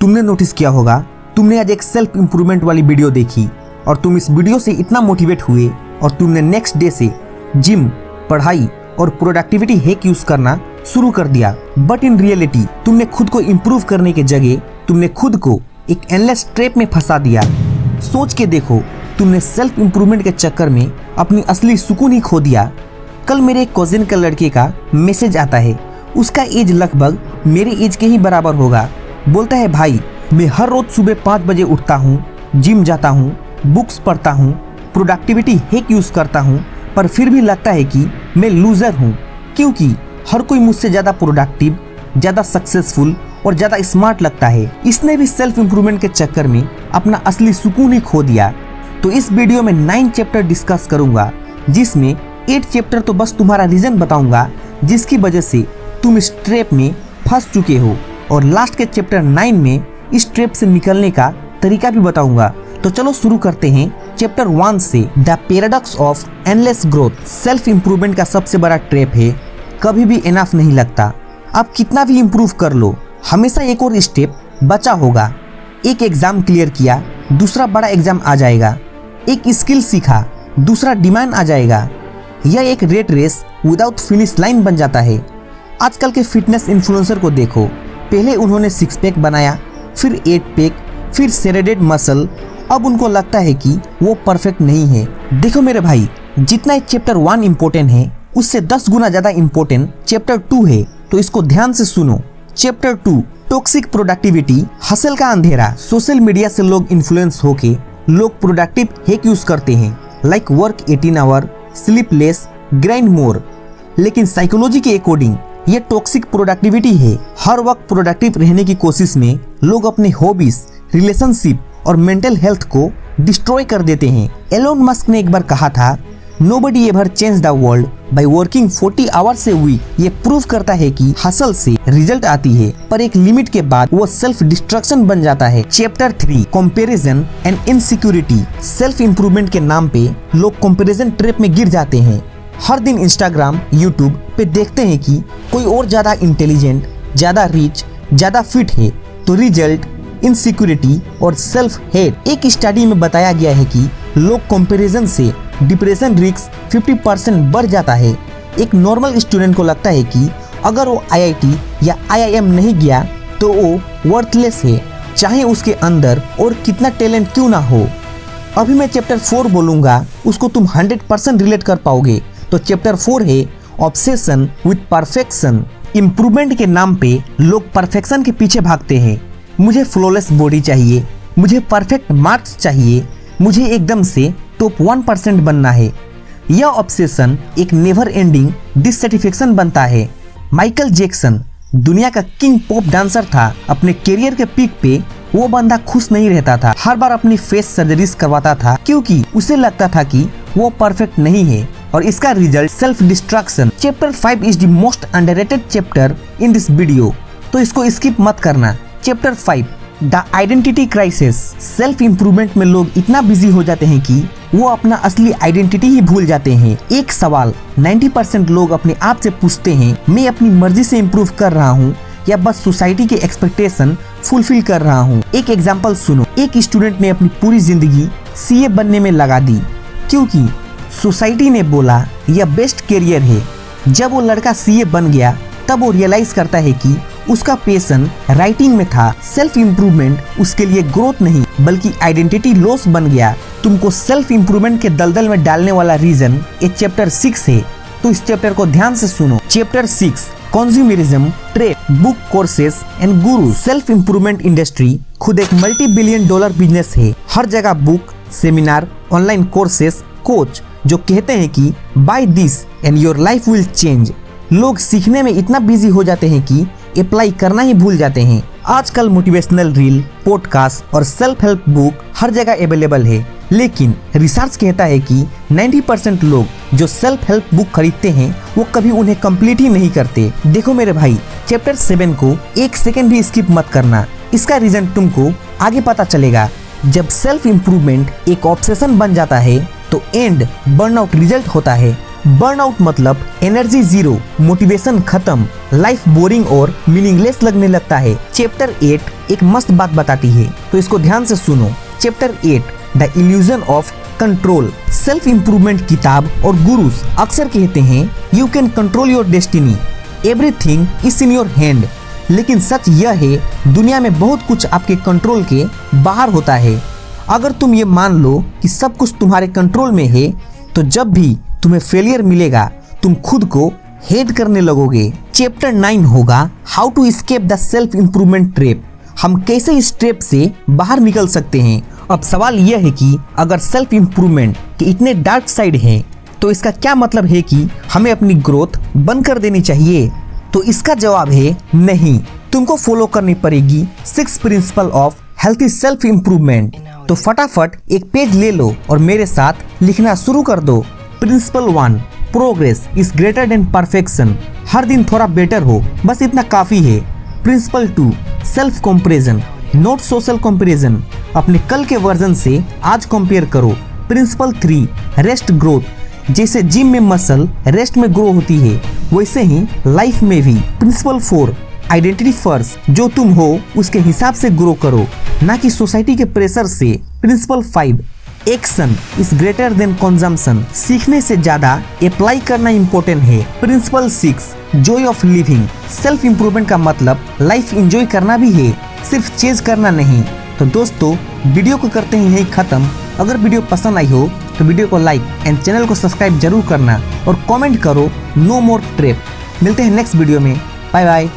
तुमने नोटिस किया होगा, तुमने आज एक सेल्फ इंप्रूवमेंट वाली वीडियो देखी और तुम इस वीडियो से इतना मोटिवेट हुए और तुमने नेक्स्ट डे से जिम, पढ़ाई और प्रोडक्टिविटी हैक यूज करना शुरू कर दिया। बट इन रियलिटी तुमने खुद को इम्प्रूव करने के जगह तुमने खुद को एक एंडलेस ट्रैप में फंसा दिया। सोच के देखो, तुमने सेल्फ इंप्रूवमेंट के चक्कर में अपनी असली सुकून ही खो दिया। कल मेरे एक कजिन का लड़के का मैसेज आता है, उसका एज लगभग मेरे एज के ही बराबर होगा। बोलता है, भाई मैं हर रोज सुबह 5 बजे उठता हूँ, जिम जाता हूँ, बुक्स पढ़ता हूँ, प्रोडक्टिविटी हैक यूज करता हूँ, पर फिर भी लगता है कि मैं लूजर हूँ, क्योंकि हर कोई मुझसे ज़्यादा प्रोडक्टिव, ज़्यादा सक्सेसफुल और ज़्यादा स्मार्ट लगता है। इसने भी सेल्फ इंप्रूवमेंट के चक्कर में अपना असली सुकून ही खो दिया। तो इस वीडियो में 9 चैप्टर डिस्कस करूंगा, जिसमें 8 चैप्टर तो बस तुम्हारा रीजन बताऊंगा जिसकी वजह से तुम इस ट्रैप में फंस चुके हो, और लास्ट के चैप्टर 9 में इस ट्रैप से निकलने का तरीका भी बताऊंगा। तो चलो शुरू करते हैं चैप्टर 1 से। The paradox of endless growth. Self improvement का सबसे बड़ा ट्रैप है, कभी भी इनफ नहीं लगता। आप कितना भी इम्प्रूव कर लो, हमेशा एक और स्टेप बचा होगा। एक एग्जाम क्लियर किया, दूसरा बड़ा एग्जाम आ जाएगा। एक स्किल सीखा, दूसरा डिमांड आ जाएगा। यह एक rat race without finish line बन जाता है। आजकल के फिटनेस इन्फ्लुएंसर को देखो, पहले उन्होंने 6 पैक बनाया, फिर 8 पैक, फिर सेरेडेड मसल। अब उनको लगता है कि वो परफेक्ट नहीं है। देखो मेरे भाई, जितना चैप्टर 1 इम्पोर्टेंट है, उससे 10 गुना ज्यादा इम्पोर्टेंट चैप्टर 2 है। तो इसको ध्यान से सुनो। चैप्टर 2, टॉक्सिक प्रोडक्टिविटी, हसल का अंधेरा। सोशल मीडिया से लोग इन्फ्लुएंस होके लोग प्रोडक्टिव हैक यूज करते हैं, like work 18 hour, sleep less, grind more. लेकिन साइकोलॉजी के अकॉर्डिंग ये टॉक्सिक प्रोडक्टिविटी है। हर वक्त प्रोडक्टिव रहने की कोशिश में लोग अपने हॉबीज, रिलेशनशिप और मेंटल हेल्थ को डिस्ट्रॉय कर देते हैं। एलोन मस्क ने एक बार कहा था, nobody ever change the world by working 40 hours a week. ये प्रूव करता है कि हसल से रिजल्ट आती है, पर एक लिमिट के बाद वो सेल्फ डिस्ट्रक्शन बन जाता है। Chapter 3, comparison and insecurity. Self improvement के नाम पे लोग कंपैरिजन ट्रैप में गिर जाते हैं। हर दिन इंस्टाग्राम, यूट्यूब पे देखते हैं कि कोई और ज्यादा इंटेलिजेंट, ज्यादा रिच, ज्यादा फिट है, तो रिजल्ट इनसिक्योरिटी और सेल्फ हेट। एक स्टडी में बताया गया है कि लोग कंपैरिजन से डिप्रेशन रिस्क 50% बढ़ जाता है। एक नॉर्मल स्टूडेंट को लगता है कि अगर वो IIT या IIM नहीं गया तो वो वर्थलेस है, चाहे उसके अंदर और कितना टैलेंट क्यों ना हो। अभी मैं चैप्टर 4 बोलूंगा, उसको तुम 100% रिलेट कर पाओगे। तो चैप्टर 4 है ऑब्सेशन विथ परफेक्शन। इम्प्रूवमेंट के नाम पे लोग परफेक्शन के पीछे भागते हैं। मुझे फ्लॉलेस बॉडी चाहिए, मुझे परफेक्ट मार्क्स चाहिए, मुझे एकदम से टॉप 1% बनना है। यह ऑब्सेशन एक नेवर एंडिंग डिससैटिस्फैक्शन बनता है। माइकल जैक्सन दुनिया का किंग पॉप डांसर था। अपने करियर के पीक पे वो बंदा खुश नहीं रहता था, हर बार अपनी फेस सर्जरीज करवाता था, क्योंकि उसे लगता था कि वो परफेक्ट नहीं है, और इसका result self destruction. Chapter 5 is the most underrated chapter in this video, तो इसको स्किप मत करना। Chapter 5, the identity crisis. Self improvement में लोग इतना बिजी हो जाते हैं कि वो अपना असली आइडेंटिटी ही भूल जाते हैं। एक सवाल 90% लोग अपने आप से पूछते हैं, मैं अपनी मर्जी से इम्प्रूव कर रहा हूँ या बस सोसाइटी के एक्सपेक्टेशन फुलफिल कर रहा हूँ। एक एग्जांपल सुनो। एक स्टूडेंट ने अपनी पूरी जिंदगी CA बनने में लगा दी, क्योंकि सोसाइटी ने बोला यह बेस्ट करियर है। जब वो लड़का CA बन गया, तब वो रियलाइज करता है कि उसका पैशन राइटिंग में था। सेल्फ इंप्रूवमेंट उसके लिए ग्रोथ नहीं बल्कि आइडेंटिटी लॉस बन गया। तुमको सेल्फ इंप्रूवमेंट के दलदल में डालने वाला रीजन ये चैप्टर 6 है, तो इस चैप्टर को ध्यान से सुनो। Chapter 6, consumerism trap, book, courses and guru. Self improvement industry खुद एक $multi-billion बिजनेस है। हर जगह book, seminar, online courses, coach जो कहते हैं कि buy this and your life will change. लोग सीखने में इतना बिजी हो जाते हैं कि अप्लाई करना ही भूल जाते हैं। आजकल मोटिवेशनल रील, पॉडकास्ट और सेल्फ हेल्प बुक हर जगह अवेलेबल है, लेकिन रिसर्च कहता है कि 90% लोग जो सेल्फ हेल्प बुक खरीदते हैं वो कभी उन्हें कंप्लीट ही नहीं करते। देखो मेरे भाई, चैप्टर 7 को 1 सेकेंड भी स्किप मत करना। इसका रीजन तुमको आगे पता चलेगा। जब सेल्फ इंप्रूवमेंट एक ऑब्सेशन बन जाता है तो एंड बर्नआउट रिजल्ट होता है। बर्नआउट मतलब एनर्जी जीरो, मोटिवेशन खत्म, लाइफ बोरिंग और मीनिंगलेस लगने लगता है। चैप्टर 8 एक मस्त बात बताती है, तो इसको ध्यान से सुनो। Chapter 8 the illusion of control. Self improvement किताब और गुरुज अक्सर कहते हैं you can control your destiny, everything is in your hand. लेकिन सच यह है दुनिया में बहुत कुछ आपके कंट्रोल के बाहर होता है। अगर तुम ये मान लो कि सब कुछ तुम्हारे कंट्रोल में है, तो जब भी तुम्हें फेलियर मिलेगा तुम खुद को हेट करने लगोगे। चैप्टर 9 होगा how to escape the self improvement trap. हम कैसे इस ट्रैप से बाहर निकल सकते हैं। अब सवाल यह है कि अगर सेल्फ इम्प्रूवमेंट के इतने डार्क साइड हैं, तो इसका क्या मतलब है कि हमें अपनी ग्रोथ बंद कर देनी चाहिए? तो इसका जवाब है नहीं। तुमको फॉलो करनी पड़ेगी 6 principle of healthy self improvement. तो फटाफट एक पेज ले लो और मेरे साथ लिखना शुरू कर दो। Principle 1 progress is greater than perfection. हर दिन थोड़ा बेटर हो, बस इतना काफी है। Principle 2 self comparison not social comparison. अपने कल के वर्जन से आज कंपेयर करो। Principle 3 rest growth. जैसे जिम में मसल रेस्ट में ग्रो होती है, वैसे ही लाइफ में भी। Principle 4 identity first. जो तुम हो उसके हिसाब से ग्रो करो, ना कि सोसाइटी के प्रेशर से। Principle 5 action is greater than consumption. सीखने से ज्यादा अप्लाई करना इम्पोर्टेंट है। Principle 6 joy of living. Self improvement का मतलब लाइफ एंजॉय करना भी है, सिर्फ चेज करना नहीं। तो दोस्तों वीडियो को करते हैं यही खत्म। अगर वीडियो पसंद आई हो तो वीडियो को लाइक एंड चैनल को सब्सक्राइब जरूर करना और कमेंट करो नो मोर ट्रैप। मिलते हैं नेक्स्ट वीडियो में। Bye bye.